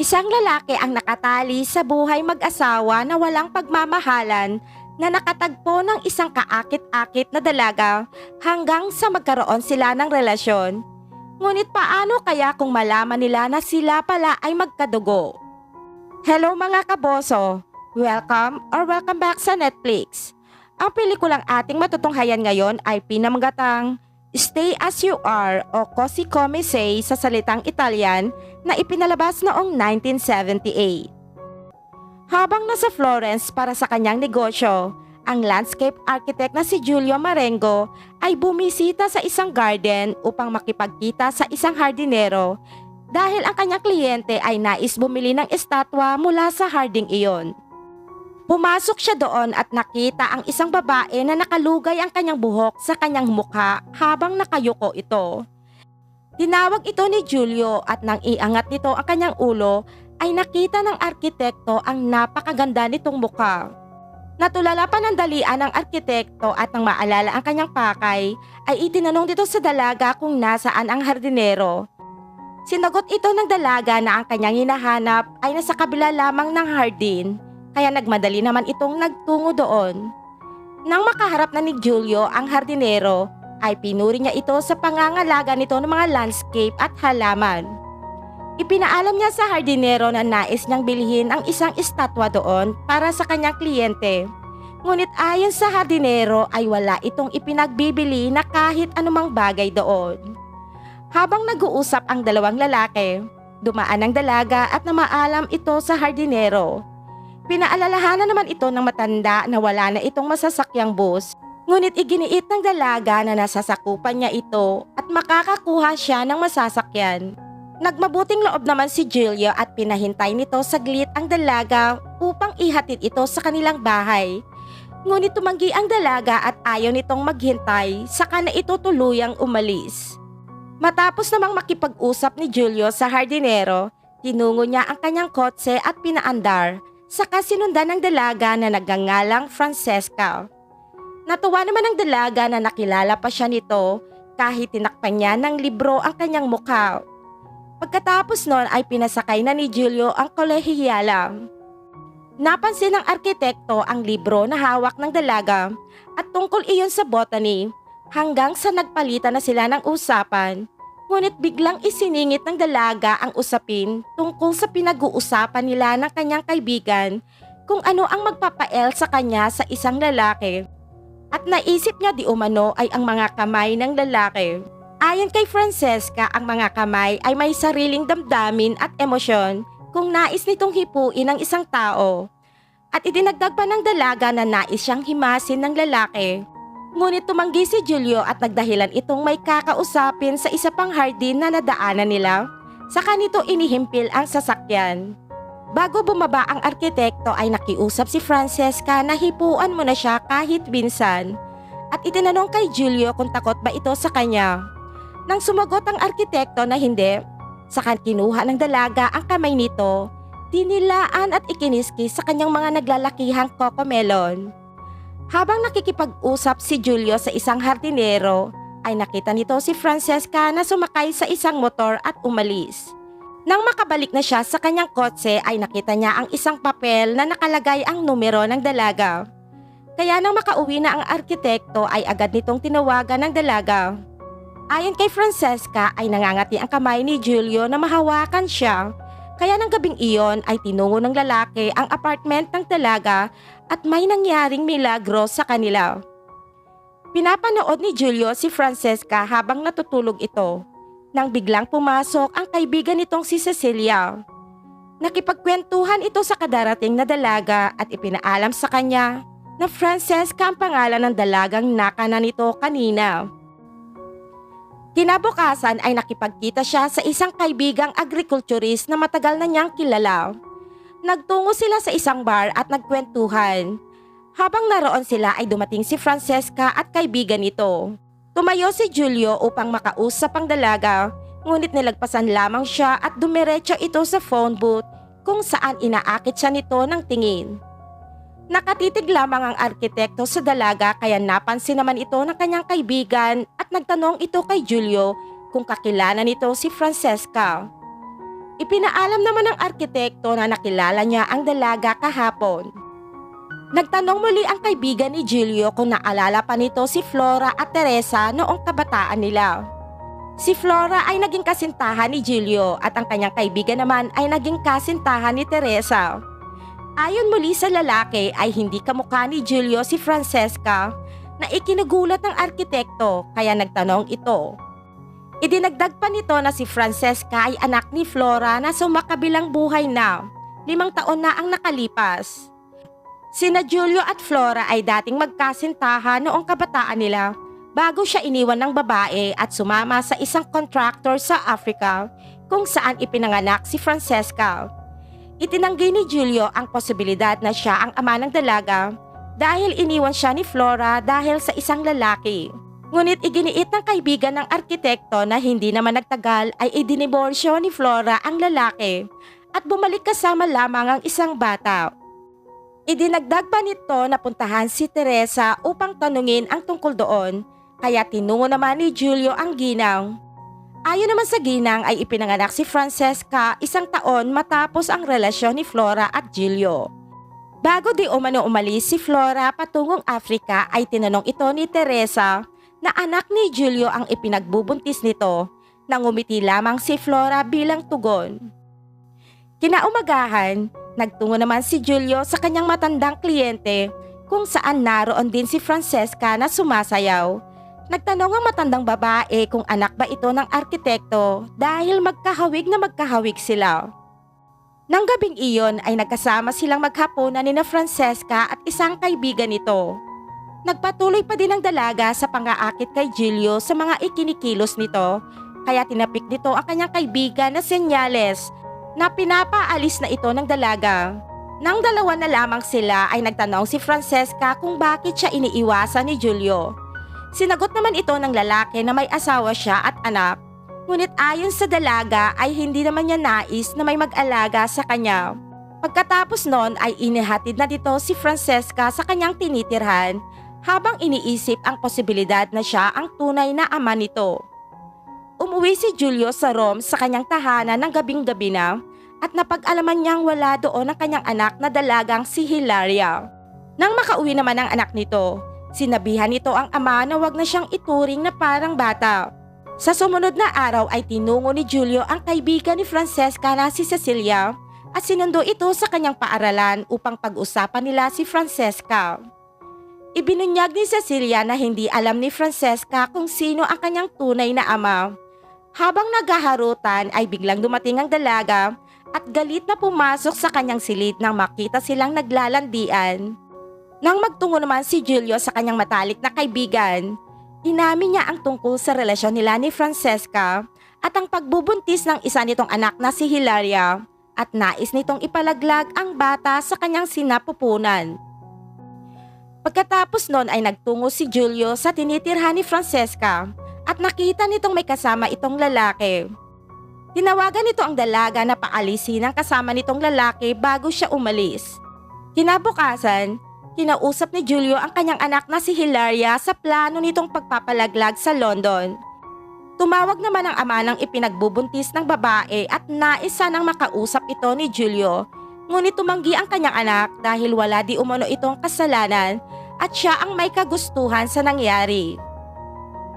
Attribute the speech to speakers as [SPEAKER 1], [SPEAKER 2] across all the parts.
[SPEAKER 1] Isang lalaki ang nakatali sa buhay mag-asawa na walang pagmamahalan na nakatagpo ng isang kaakit-akit na dalaga hanggang sa magkaroon sila ng relasyon. Ngunit paano kaya kung malaman nila na sila pala ay magkadugo? Hello mga kaboso! Welcome back sa Netflix. Ang pelikulang ating matutunghayan ngayon ay pinamagatang Stay As You Are o Così Come Sei sa salitang Italian na ipinalabas noong 1978. Habang nasa Florence para sa kanyang negosyo, ang landscape architect na si Giulio Marengo ay bumisita sa isang garden upang makipagkita sa isang hardinero dahil ang kanyang kliyente ay nais bumili ng estatwa mula sa harding iyon. Pumasok siya doon at nakita ang isang babae na nakalugay ang kanyang buhok sa kanyang mukha habang nakayuko ito. Tinawag ito ni Giulio at nang iangat nito ang kanyang ulo ay nakita ng arkitekto ang napakaganda nitong mukha. Natulala pa ng dalian ng arkitekto at nang maalala ang kanyang pakay ay itinanong dito sa dalaga kung nasaan ang hardinero. Sinagot ito ng dalaga na ang kanyang hinahanap ay nasa kabila lamang ng hardin. Kaya nagmadali naman itong nagtungo doon. Nang makaharap na ni Giulio ang hardinero, ay pinuri niya ito sa pangangalaga nito ng mga landscape at halaman. Ipinaalam niya sa hardinero na nais niyang bilhin ang isang estatwa doon para sa kanyang kliyente. Ngunit ayon sa hardinero ay wala itong ipinagbibili na kahit anumang bagay doon. Habang nag-uusap ang dalawang lalaki, dumaan ang dalaga at namaalam ito sa hardinero. Pinaalalahanan naman ito ng matanda na wala na itong masasakyang bus, ngunit iginiit ng dalaga na nasasakupan niya ito at makakakuha siya ng masasakyan. Nagmabuting loob naman si Giulio at pinahintay nito saglit ang dalaga upang ihatid ito sa kanilang bahay. Ngunit tumanggi ang dalaga at ayaw nitong maghintay, saka na ito tuluyang umalis. Matapos namang makipag-usap ni Giulio sa hardinero, tinungo niya ang kanyang kotse at pinaandar. Saka sinundan ng dalaga na nagngangalang Francesca. Natuwa naman ang dalaga na nakilala pa siya nito kahit tinakpan niya ng libro ang kanyang mukha. Pagkatapos nun ay pinasakay na ni Giulio ang kolehiyala. Napansin ng arkitekto ang libro na hawak ng dalaga at tungkol iyon sa botany hanggang sa nagpalitan na sila ng usapan. Ngunit biglang isiningit ng dalaga ang usapin tungkol sa pinag-uusapan nila ng kanyang kaibigan kung ano ang magpapael sa kanya sa isang lalaki. At naisip niya di umano ay ang mga kamay ng lalaki. Ayon kay Francesca, ang mga kamay ay may sariling damdamin at emosyon kung nais nitong hipuin ang isang tao. At idinagdag pa ng dalaga na nais siyang himasin ng lalaki. Ngunit tumanggi si Giulio at nagdahilan itong may kakausapin sa isa pang hardin na nadaanan nila. Saka nito inihimpil ang sasakyan. Bago bumaba ang arkitekto ay nakiusap si Francesca na hipuan mo na siya kahit minsan. At itinanong kay Giulio kung takot ba ito sa kanya. Nang sumagot ang arkitekto na hindi, saka kinuha ng dalaga ang kamay nito, dinilaan at ikiniskis sa kanyang mga naglalakihang cocomelon. Habang nakikipag-usap si Giulio sa isang hardinero, ay nakita nito si Francesca na sumakay sa isang motor at umalis. Nang makabalik na siya sa kanyang kotse ay nakita niya ang isang papel na nakalagay ang numero ng dalaga. Kaya nang makauwi na ang arkitekto ay agad nitong tinawagan ng dalaga. Ayon kay Francesca ay nangangati ang kamay ni Giulio na mahawakan siya. Kaya ng gabing iyon ay tinungo ng lalaki ang apartment ng dalaga at may nangyaring milagro sa kanila. Pinapanood ni Giulio si Francesca habang natutulog ito, nang biglang pumasok ang kaibigan nitong si Cecilia. Nakipagkwentuhan ito sa kadarating na dalaga at ipinaalam sa kanya na Francesca ang pangalan ng dalagang nakana nito kanina. Kinabukasan ay nakipagkita siya sa isang kaibigang agriculturist na matagal na niyang kilala. Nagtungo sila sa isang bar at nagkwentuhan. Habang naroon sila ay dumating si Francesca at kaibigan nito. Tumayo si Giulio upang makausap ang dalaga, ngunit nilagpasan lamang siya at dumiretso ito sa phone booth kung saan inaakit siya nito ng tingin. Nakatitig lamang ang arkitekto sa dalaga kaya napansin naman ito ng kanyang kaibigan at nagtanong ito kay Giulio kung kakilala nito si Francesca. Ipinaalam naman ng arkitekto na nakilala niya ang dalaga kahapon. Nagtanong muli ang kaibigan ni Julio kung naalala pa nito si Flora at Teresa noong kabataan nila. Si Flora ay naging kasintahan ni Julio at ang kanyang kaibigan naman ay naging kasintahan ni Teresa. Ayon muli sa lalaki ay hindi kamukha ni Julio si Francesca na ikinagulat ng arkitekto kaya nagtanong ito. Idinagdag pa nito na si Francesca ay anak ni Flora na sumakabilang buhay na, 5 taon na ang nakalipas. Sina Julio at Flora ay dating magkasintahan noong kabataan nila bago siya iniwan ng babae at sumama sa isang contractor sa Africa kung saan ipinanganak si Francesca. Itinanggi ni Julio ang posibilidad na siya ang ama ng dalaga dahil iniwan siya ni Flora dahil sa isang lalaki. Ngunit iginiit ng kaibigan ng arkitekto na hindi naman nagtagal ay idiniborsyo ni Flora ang lalaki at bumalik kasama lamang ang isang bata. Idinagdag pa nito na puntahan si Teresa upang tanungin ang tungkol doon, kaya tinungo naman ni Julio ang ginang. Ayon naman sa ginang ay ipinanganak si Francesca 1 taon matapos ang relasyon ni Flora at Julio. Bago di umano umalis si Flora patungong Africa ay tinanong ito ni Teresa na anak ni Julio ang ipinagbubuntis nito, nang ngumiti lamang si Flora bilang tugon. Kinaumagahan, nagtungo naman si Julio sa kanyang matandang kliyente kung saan naroon din si Francesca na sumasayaw. Nagtanong ang matandang babae kung anak ba ito ng arkitekto dahil magkahawig sila. Nang gabing iyon ay nagkasama silang maghapunan ni na Francesca at isang kaibigan nito. Nagpatuloy pa din ang dalaga sa pang-aakit kay Julio sa mga ikinikilos nito kaya tinapik nito ang kanyang kaibigan na senyales na pinapaalis na ito ng dalaga. Nang dalawa na lamang sila ay nagtanong si Francesca kung bakit siya iniiwasan ni Julio. Sinagot naman ito ng lalaki na may asawa siya at anak. Ngunit ayon sa dalaga ay hindi naman niya nais na may mag-alaga sa kanya. Pagkatapos noon ay inihatid na dito si Francesca sa kanyang tinitirhan habang iniisip ang posibilidad na siya ang tunay na ama nito. Umuwi si Julio sa Rome sa kanyang tahanan ng gabing-gabi na at napag-alaman niyang wala doon ang kanyang anak na dalagang si Hilaria. Nang makauwi naman ang anak nito, sinabihan nito ang ama na wag na siyang ituring na parang bata. Sa sumunod na araw ay tinungo ni Julio ang kaibigan ni Francesca na si Cecilia at sinundo ito sa kanyang paaralan upang pag-usapan nila si Francesca. Ibinunyag ni Cecilia na hindi alam ni Francesca kung sino ang kanyang tunay na ama. Habang naghaharutan ay biglang dumating ang dalaga at galit na pumasok sa kanyang silid nang makita silang naglalandian. Nang magtungo naman si Julio sa kanyang matalik na kaibigan, inamin niya ang tungkol sa relasyon nila ni Francesca at ang pagbubuntis ng isa nitong anak na si Hilaria at nais nitong ipalaglag ang bata sa kanyang sinapupunan. Pagkatapos noon ay nagtungo si Julio sa tinitirhan ni Francesca at nakita nitong may kasama itong lalaki. Tinawagan nito ang dalaga na paalisin ang kasama nitong lalaki bago siya umalis. Kinabukasan, kinausap ni Julio ang kanyang anak na si Hilaria sa plano nitong pagpapalaglag sa London. Tumawag naman ang ama ng ipinagbubuntis ng babae at nais sanang makausap ito ni Julio. Ngunit tumanggi ang kanyang anak dahil wala di umano itong kasalanan at siya ang may kagustuhan sa nangyari.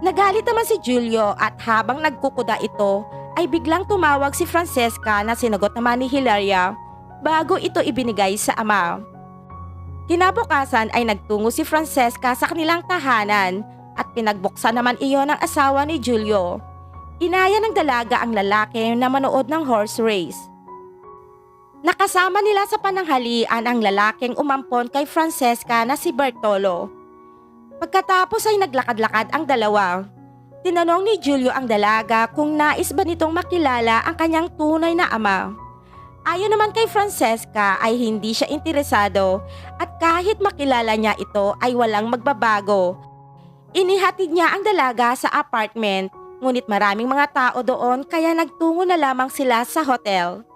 [SPEAKER 1] Nagalit naman si Julio at habang nagkukuda ito ay biglang tumawag si Francesca na sinagot naman ni Hilaria bago ito ibinigay sa ama. Kinabukasan ay nagtungo si Francesca sa kanilang tahanan at pinagbuksan naman iyon ng asawa ni Julio. Inaya ng dalaga ang lalaki na manood ng horse race. Nakasama nila sa pananghalian ang lalaking umampon kay Francesca na si Bartolo. Pagkatapos ay naglakad-lakad ang dalawa. Tinanong ni Julio ang dalaga kung nais ba nitong makilala ang kanyang tunay na ama. Ayon naman kay Francesca ay hindi siya interesado at kahit makilala niya ito ay walang magbabago. Inihatid niya ang dalaga sa apartment, ngunit maraming mga tao doon kaya nagtungo na lamang sila sa hotel.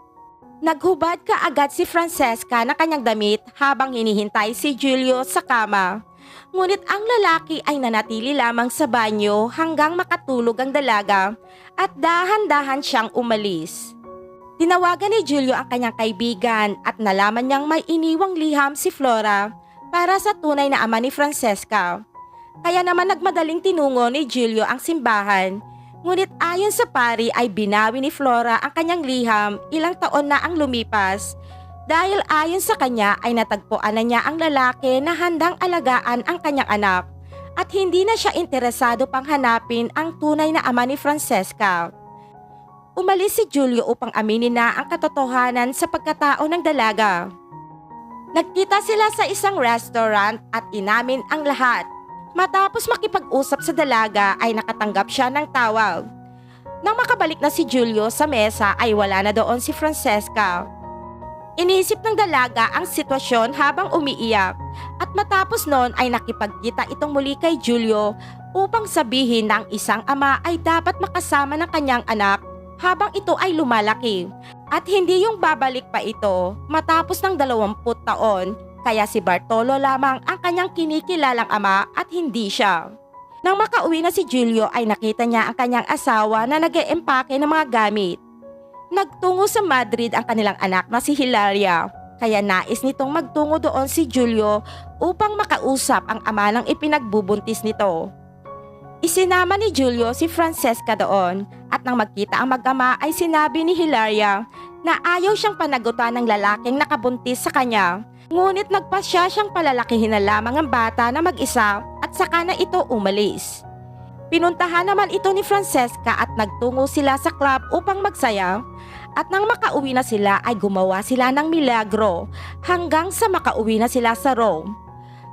[SPEAKER 1] Naghubad kaagad si Francesca na kanyang damit habang hinihintay si Julio sa kama. Ngunit ang lalaki ay nanatili lamang sa banyo hanggang makatulog ang dalaga at dahan-dahan siyang umalis. Tinawagan ni Julio ang kanyang kaibigan at nalaman niyang may iniwang liham si Flora para sa tunay na ama ni Francesca. Kaya naman nagmadaling tinungo ni Julio ang simbahan. Ngunit ayon sa pari ay binawi ni Flora ang kanyang liham ilang taon na ang lumipas. Dahil ayon sa kanya ay natagpuan na niya ang lalaki na handang alagaan ang kanyang anak at hindi na siya interesado pang hanapin ang tunay na ama ni Francesca. Umalis si Julio upang aminin na ang katotohanan sa pagkatao ng dalaga. Nagkita sila sa isang restaurant at inamin ang lahat. Matapos makipag-usap sa dalaga ay nakatanggap siya ng tawag. Nang makabalik na si Julio sa mesa ay wala na doon si Francesca. Iniisip ng dalaga ang sitwasyon habang umiiyak at matapos noon ay nakipagkita itong muli kay Julio upang sabihin na ang isang ama ay dapat makasama ng kanyang anak habang ito ay lumalaki at hindi yung babalik pa ito matapos ng 20 taon kaya si Bartolo lamang ang kanyang kinikilalang ama at hindi siya. Nang makauwi na si Julio ay nakita niya ang kanyang asawa na nag-eempake ng mga gamit. Nagtungo sa Madrid ang kanilang anak na si Hilaria kaya nais nitong magtungo doon si Julio upang makausap ang ama ng ipinagbubuntis nito. Isinama ni Julio si Francesca doon at nang magkita ang mag-ama ay sinabi ni Hilaria na ayaw siyang panagutan ng lalaking nakabuntis sa kanya. Ngunit nagpasya siyang palalakihin na lamang ang bata na mag-isa at saka na ito umalis. Pinuntahan naman ito ni Francesca at nagtungo sila sa club upang magsaya at nang makauwi na sila ay gumawa sila ng milagro hanggang sa makauwi na sila sa Rome.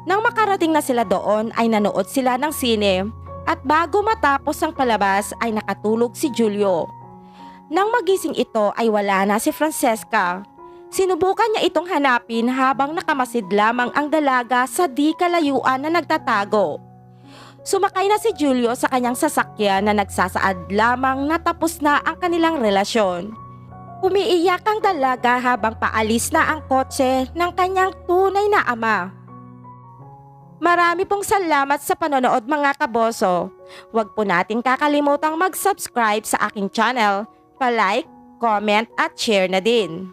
[SPEAKER 1] Nang makarating na sila doon ay nanood sila ng sine. At bago matapos ang palabas ay nakatulog si Julio. Nang magising ito ay wala na si Francesca. Sinubukan niya itong hanapin habang nakamasid lamang ang dalaga sa di kalayuan na nagtatago. Sumakay na si Julio sa kanyang sasakyan na nagsasaad lamang na tapos na ang kanilang relasyon. Umiiyak ang dalaga habang paalis na ang kotse ng kanyang tunay na ama. Marami pong salamat sa panonood mga kaboso. Huwag po nating kakalimutang mag-subscribe sa aking channel, pa-like, comment at share na din.